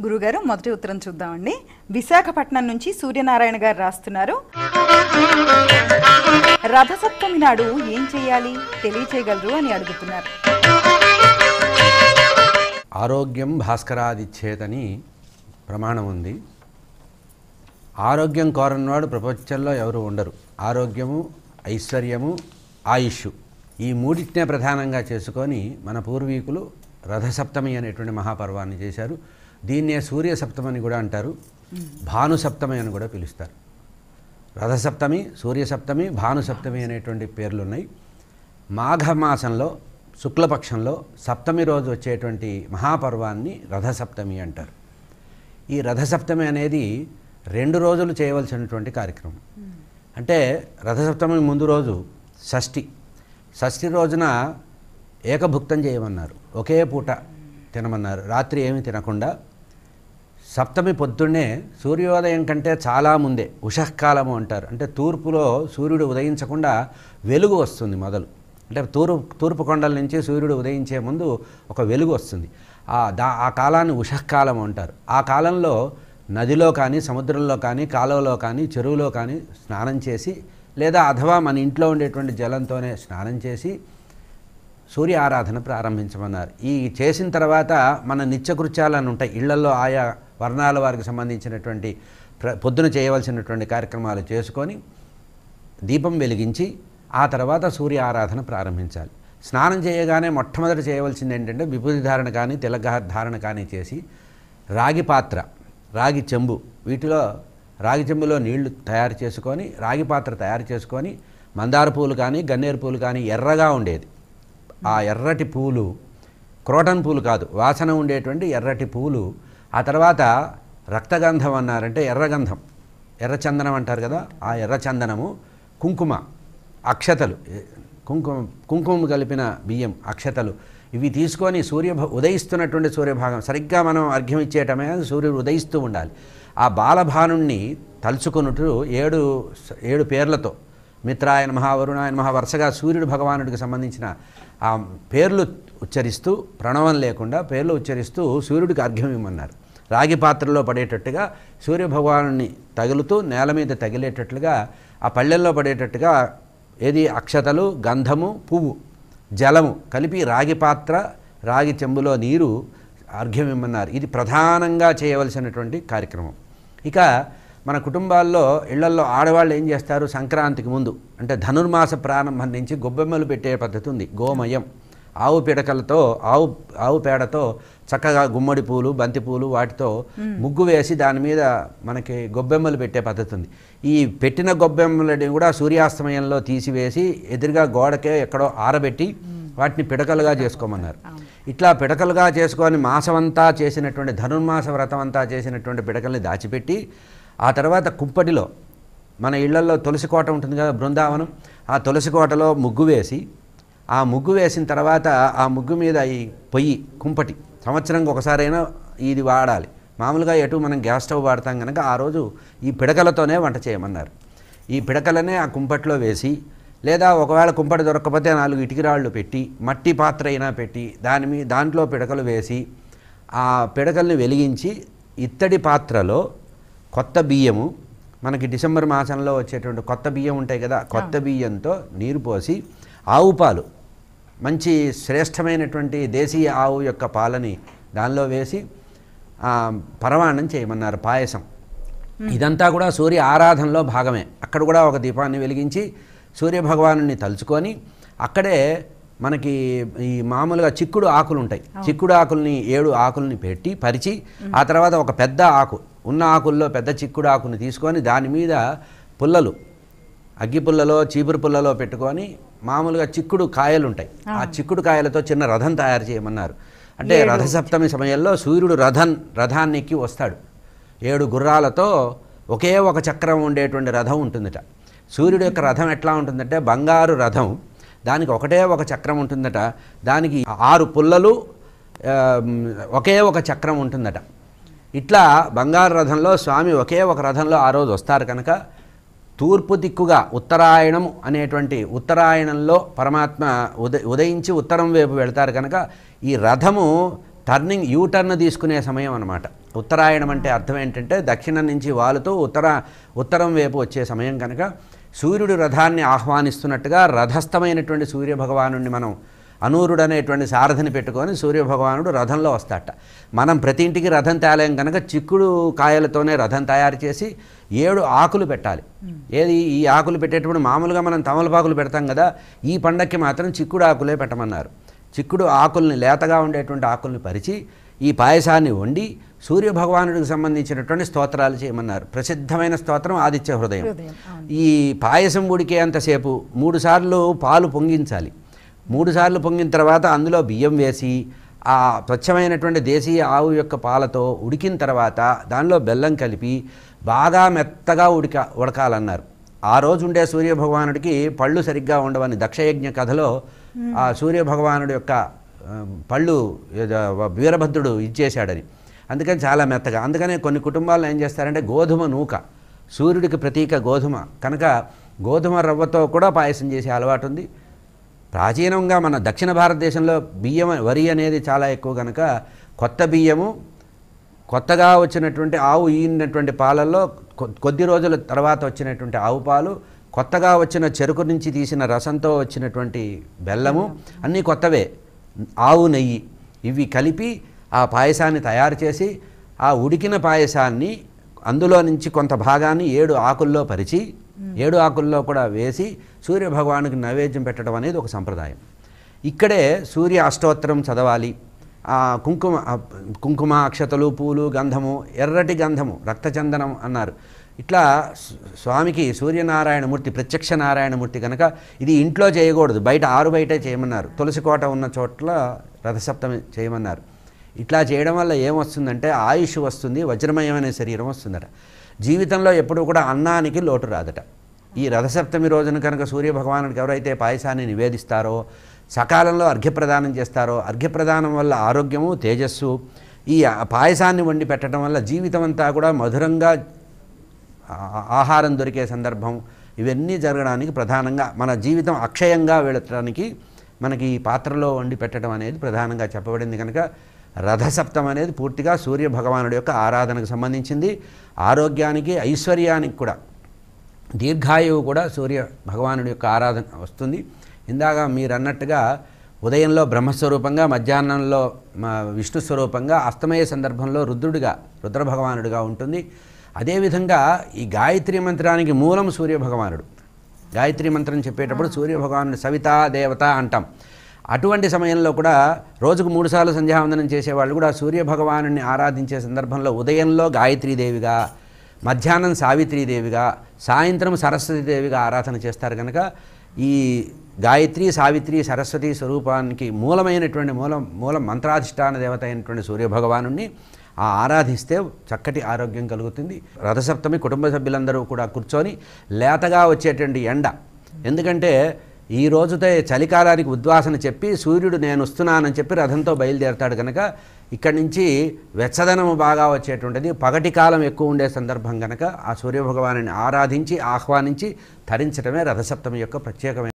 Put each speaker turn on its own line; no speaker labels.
గురుగారు మొదటి ఉత్తరం చూద్దామండి. విశాఖపట్నం నుంచి సూర్యనారాయణ గారు రాస్తున్నారు. రథసప్తమి నాడు ఏం చేయాలి తెలియచేయగలరు అని అడుగుతున్నారు.
ఆరోగ్యం భాస్కరాదిచ్చేతని ప్రమాణం ఉంది. ఆరోగ్యం కోరనివాడు ప్రపంచంలో ఎవరు ఉండరు. ఆరోగ్యము, ఐశ్వర్యము, ఆయుష్ ఈ మూడింటినే ప్రధానంగా చేసుకొని మన పూర్వీకులు రథసప్తమి అనేటువంటి మహాపర్వాన్ని చేశారు. దీన్నే సూర్య సప్తమి అని కూడా అంటారు, భానుసప్తమి అని కూడా పిలుస్తారు. రథసప్తమి, సూర్యసప్తమి, భానుసప్తమి అనేటువంటి పేర్లు ఉన్నాయి. మాఘమాసంలో శుక్లపక్షంలో సప్తమి రోజు వచ్చేటువంటి మహాపర్వాన్ని రథసప్తమి అంటారు. ఈ రథసప్తమి అనేది 2 రోజులు చేయవలసినటువంటి కార్యక్రమం. అంటే రథసప్తమి ముందు రోజు షష్ఠి. షష్ఠి రోజున ఏకభుక్తం చేయమన్నారు, ఒకే పూట తినమన్నారు, రాత్రి ఏమీ తినకుండా. సప్తమి పొద్దున్నే సూర్యోదయం కంటే చాలా ముందే ఉషఃకాలము అంటారు. అంటే తూర్పులో సూర్యుడు ఉదయించకుండా వెలుగు వస్తుంది మొదలు. అంటే తూర్పు కొండల నుంచి సూర్యుడు ఉదయించే ముందు ఒక వెలుగు వస్తుంది. ఆ కాలాన్ని ఉషఃకాలం అంటారు. ఆ కాలంలో నదిలో కానీ, సముద్రంలో కానీ, కాలువలో కానీ, చెరువులో కానీ స్నానం చేసి, లేదా అథవా మన ఇంట్లో ఉండేటువంటి జలంతోనే స్నానం చేసి సూర్య ఆరాధన ప్రారంభించమన్నారు. ఈ చేసిన తర్వాత మన నిత్యకృత్యాలను ఉంటాయి, ఇళ్లలో ఆయా వర్ణాల వారికి సంబంధించినటువంటి పొద్దున చేయవలసినటువంటి కార్యక్రమాలు చేసుకొని దీపం వెలిగించి ఆ తర్వాత సూర్య ఆరాధన ప్రారంభించాలి. స్నానం చేయగానే మొట్టమొదటి చేయవలసింది ఏంటంటే విభూతి ధారణ కానీ, తిలక ధారణ కానీ చేసి రాగి పాత్ర, రాగి చెంబు, వీటిలో రాగి చెంబులో నీళ్లు తయారు చేసుకొని, రాగి పాత్ర తయారు చేసుకొని, మందార పూలు కానీ, గన్నేరు పూలు కానీ ఎర్రగా ఉండేది, ఆ ఎర్రటి పూలు, క్రోటన్ పూలు కాదు, వాసన ఉండేటువంటి ఎర్రటి పూలు, ఆ తర్వాత రక్తగంధం అన్నారంటే ఎర్రగంధం, ఎర్రచందనం అంటారు కదా, ఆ ఎర్రచందనము, కుంకుమ, అక్షతలు, కుంకుమ కలిపిన బియ్యం, అక్షతలు, ఇవి తీసుకొని ఉదయిస్తున్నటువంటి సూర్యభాగం సరిగ్గా మనం అర్ఘ్యం ఇచ్చేటమే సూర్యుడు ఉదయిస్తూ ఉండాలి. ఆ బాలభానుణ్ణి తలుచుకున్నట్టు 7 పేర్లతో మిత్రాయ నమః, వరుణాయ నమః వరుసగా సూర్యుడు భగవానుడికి సంబంధించిన ఆ పేర్లు ఉచ్చరిస్తూ, ప్రణవం లేకుండా పేర్లు ఉచ్చరిస్తూ సూర్యుడికి అర్ఘ్యం ఇవ్వమన్నారు. రాగి పాత్రలో పడేటట్టుగా సూర్యభగవానుడిని తగులుతూ నేల మీద తగిలేటట్లుగా, ఆ పళ్ళెల్లో పడేటట్టుగా ఏది అక్షతలు, గంధము, పువ్వు, జలము కలిపి రాగి పాత్ర, రాగి చెంబులో నీరు అర్ఘ్యం ఇమ్మన్నారు. ఇది ప్రధానంగా చేయవలసినటువంటి కార్యక్రమం. ఇక మన కుటుంబాల్లో ఇళ్లల్లో ఆడవాళ్ళు ఏం చేస్తారు, సంక్రాంతికి ముందు అంటే ధనుర్మాస ప్రారంభం నుంచి గొబ్బెమ్మలు పెట్టే పద్ధతి ఉంది. గోమయం, ఆవు పిడకలతో, ఆవు పేడతో చక్కగా గుమ్మడి పూలు, బంతి పూలు వాటితో ముగ్గు వేసి దాని మీద మనకి గొబ్బెమ్మలు పెట్టే పద్ధతి ఉంది. ఈ పెట్టిన గొబ్బెమ్మలని కూడా సూర్యాస్తమయంలో తీసివేసి ఎదురుగా గోడకే ఎక్కడో ఆరబెట్టి వాటిని పిడకలుగా చేసుకోమన్నారు. ఇట్లా పిడకలుగా చేసుకొని మాసమంతా చేసినటువంటి ధనుర్మాస వ్రతం అంతా చేసినటువంటి పిడకల్ని దాచిపెట్టి, ఆ తర్వాత కుంపటిలో మన ఇళ్లలో తులసి కోట ఉంటుంది కదా, బృందావనం, ఆ తులసి కోటలో ముగ్గు వేసి, ఆ ముగ్గు వేసిన తర్వాత ఆ ముగ్గు మీద ఈ పొయ్యి, కుంపటి సంవత్సరంకి ఒకసారైనా ఇది వాడాలి. మామూలుగా ఎటు మనం గ్యాస్ స్టవ్ వాడతాం కనుక ఆ రోజు ఈ పిడకలతోనే వంట చేయమన్నారు. ఈ పిడకలనే ఆ కుంపట్లో వేసి, లేదా ఒకవేళ కుంపటి దొరకకపోతే 4 ఇటుకిరాళ్ళు పెట్టి, మట్టి పాత్ర అయినా పెట్టి దాంట్లో పిడకలు వేసి, ఆ పిడకల్ని వెలిగించి ఇత్తడి పాత్రలో కొత్త బియ్యము, మనకి డిసెంబర్ మాసంలో వచ్చేటువంటి కొత్త బియ్యం ఉంటాయి కదా, కొత్త బియ్యంతో నీరు పోసి, ఆవు పాలు, మంచి శ్రేష్టమైనటువంటి దేశీయ ఆవు యొక్క పాలని దానిలో వేసి పరమాన్నం చేయమన్నారు, పాయసం. ఇదంతా కూడా సూర్య ఆరాధనలో భాగమే. అక్కడ కూడా ఒక దీపాన్ని వెలిగించి సూర్యభగవాను తలుచుకొని, అక్కడే మనకి ఈ మామూలుగా చిక్కుడు ఆకులు ఉంటాయి, చిక్కుడు ఆకుల్ని 7 ఆకుల్ని పెట్టి పరిచి, ఆ తర్వాత ఒక పెద్ద ఆకు, ఉన్న ఆకుల్లో పెద్ద చిక్కుడు ఆకుని తీసుకొని దాని మీద పుల్లలు, అగ్గి పుల్లలో, చీపురు పుల్లలో పెట్టుకొని, మామూలుగా చిక్కుడు కాయలు ఉంటాయి, ఆ చిక్కుడు కాయలతో చిన్న రథం తయారు చేయమన్నారు. అంటే రథసప్తమి సమయంలో సూర్యుడు రథాన్ని ఎక్కి వస్తాడు. 7 గుర్రాలతో ఒకే ఒక చక్రం ఉండేటువంటి రథం ఉంటుందట. సూర్యుడు యొక్క రథం ఎట్లా ఉంటుందంటే బంగారు రథం, దానికి ఒకటే ఒక చక్రం ఉంటుందట, దానికి 6 పుల్లలు, ఒకే ఒక చక్రం ఉంటుందట. ఇట్లా బంగారు రథంలో స్వామి ఒకే ఒక రథంలో ఆ రోజు వస్తారు కనుక తూర్పు దిక్కుగా ఉత్తరాయణం అనేటువంటి ఉత్తరాయణంలో పరమాత్మ ఉదయించి ఉత్తరం వైపు వెళ్తారు కనుక ఈ రథము టర్నింగ్ యూటర్న్ తీసుకునే సమయం అన్నమాట. ఉత్తరాయణం అంటే అర్థం ఏంటంటే దక్షిణం నుంచి వాలుతూ ఉత్తరం వైపు వచ్చే సమయం కనుక సూర్యుడు రథాన్ని ఆహ్వానిస్తున్నట్టుగా రథస్థమైనటువంటి సూర్యభగవానుడిని మనం అనూరుడు అనేటువంటి సారథిని పెట్టుకొని సూర్యభగవానుడు రథంలో వస్తాట. మనం ప్రతి ఇంటికి రథం తేలేం కనుక చిక్కుడు కాయలతోనే రథం తయారు చేసి 7 ఆకులు పెట్టాలి. ఈ ఆకులు పెట్టేటప్పుడు మామూలుగా మనం తమలపాకులు పెడతాం కదా, ఈ పండక్కి మాత్రం చిక్కుడు ఆకులే పెట్టమన్నారు. చిక్కుడు ఆకుల్ని, లేతగా ఉండేటువంటి ఆకుల్ని పరిచి ఈ పాయసాన్ని వండి సూర్యభగవానుడికి సంబంధించినటువంటి స్తోత్రాలు చేయమన్నారు. ప్రసిద్ధమైన స్తోత్రం ఆదిత్య హృదయం. ఈ పాయసం ఉడికేంతసేపు 3 సార్లు పాలు పొంగించాలి. 3 సార్లు పొంగిన తర్వాత అందులో బియ్యం వేసి ఆ స్వచ్ఛమైనటువంటి దేశీయ ఆవు యొక్క పాలతో ఉడికిన తర్వాత దానిలో బెల్లం కలిపి బాగా మెత్తగా ఉడకాలన్నారు. ఆ రోజు ఉండే సూర్యభగవానుడికి పళ్ళు సరిగ్గా ఉండవని దక్షయజ్ఞ కథలో ఆ సూర్యభగవానుడి యొక్క పళ్ళు వీరభద్రుడు ఇచ్చేశాడని, అందుకని చాలా మెత్తగా. అందుకనే కొన్ని కుటుంబాల్లో ఏం చేస్తారంటే గోధుమ నూక, సూర్యుడికి ప్రతీక గోధుమ కనుక గోధుమ రవ్వతో కూడా పాయసం చేసే అలవాటు ఉంది. ప్రాచీనంగా మన దక్షిణ భారతదేశంలో వరి అనేది చాలా ఎక్కువ కనుక కొత్త బియ్యము, కొత్తగా వచ్చినటువంటి ఆవు ఈనటువంటి పాలల్లో కొద్ది రోజుల తర్వాత వచ్చినటువంటి ఆవు పాలు, కొత్తగా వచ్చిన చెరుకు నుంచి తీసిన రసంతో వచ్చినటువంటి బెల్లము అన్నీ కొత్తవే, ఆవు నెయ్యి, ఇవి కలిపి ఆ పాయసాన్ని తయారు చేసి ఆ ఉడికిన పాయసాన్ని అందులో నుంచి కొంత భాగాన్ని 7 ఆకుల్లో పరిచి 7 ఆకుల్లో కూడా వేసి సూర్యభగవానుడికి నైవేద్యం పెట్టడం అనేది ఒక సంప్రదాయం. ఇక్కడే సూర్య అష్టోత్తరం చదవాలి. కుంకుమ, అక్షతలు, పూలు, గంధము, ఎర్రటి గంధము, రక్తచందనం అన్నారు. ఇట్లా స్వామికి సూర్యనారాయణమూర్తి ప్రత్యక్ష నారాయణమూర్తి కనుక ఇది ఇంట్లో చేయకూడదు, బయట బయటే చేయమన్నారు. తులసికోట ఉన్న చోట్ల రథసప్తమి చేయమన్నారు. ఇట్లా చేయడం వల్ల ఏమొస్తుందంటే ఆయుష్ వస్తుంది, వజ్రమయమైన శరీరం వస్తుందట. జీవితంలో ఎప్పుడూ కూడా అన్నానికి లోటు రాదట. ఈ రథసప్తమి రోజున కనుక సూర్యభగవానుడికి ఎవరైతే పాయసాన్ని నివేదిస్తారో, సకాలంలో అర్ఘ్యప్రదానం చేస్తారో, అర్ఘ్యప్రదానం వల్ల ఆరోగ్యము, తేజస్సు, ఈ పాయసాన్ని వండి పెట్టడం వల్ల జీవితం అంతా కూడా మధురంగా ఆహారం దొరికే సందర్భం, ఇవన్నీ జరగడానికి ప్రధానంగా మన జీవితం అక్షయంగా వెళ్ళటానికి మనకి ఈ పాత్రలో వండి పెట్టడం అనేది ప్రధానంగా చెప్పబడింది. కనుక రథసప్తం అనేది పూర్తిగా సూర్యభగవానుడి యొక్క ఆరాధనకు సంబంధించింది. ఆరోగ్యానికి, ఐశ్వర్యానికి కూడా, దీర్ఘాయువు కూడా సూర్య భగవానుడి యొక్క ఆరాధన వస్తుంది. ఇందాక మీరు అన్నట్టుగా ఉదయంలో బ్రహ్మస్వరూపంగా, మధ్యాహ్నంలో విష్ణు స్వరూపంగా, అస్తమయ సందర్భంలో రుద్రభగవానుడిగా ఉంటుంది. అదేవిధంగా ఈ గాయత్రి మంత్రానికి మూలం సూర్యభగవానుడు. గాయత్రి మంత్రం చెప్పేటప్పుడు సూర్యభగవానుడు సవితా దేవత అంటాం. అటువంటి సమయంలో కూడా రోజుకు 3 సార్లు సంధ్యావందనం చేసేవాళ్ళు కూడా సూర్యభగవానుడిని ఆరాధించే సందర్భంలో ఉదయంలో గాయత్రీదేవిగా, మధ్యాహ్నం సావిత్రీదేవిగా, సాయంత్రం సరస్వతీదేవిగా ఆరాధన చేస్తారు. కనుక ఈ గాయత్రి, సావిత్రి, సరస్వతి స్వరూపానికి మూలమైనటువంటి మూల మంత్రాధిష్టాన దేవత అయినటువంటి సూర్యభగవానుడిని ఆరాధిస్తే చక్కటి ఆరోగ్యం కలుగుతుంది. రథసప్తమి కుటుంబ సభ్యులందరూ కూడా కూర్చొని లేతగా వచ్చేటువంటి ఎండ, ఎందుకంటే ఈ రోజుతో చలికాలానికి ఉద్వాసన చెప్పి సూర్యుడు నేను వస్తున్నానని చెప్పి రథంతో బయలుదేరుతాడు. కనుక ఇక్కడి నుంచి వెచ్చదనము బాగా వచ్చేటువంటిది, పగటి కాలం ఎక్కువ ఉండే సందర్భం కనుక ఆ సూర్యభగవానుని ఆరాధించి ఆహ్వానించి ధరించడమే రథసప్తమి యొక్క ప్రత్యేకమైన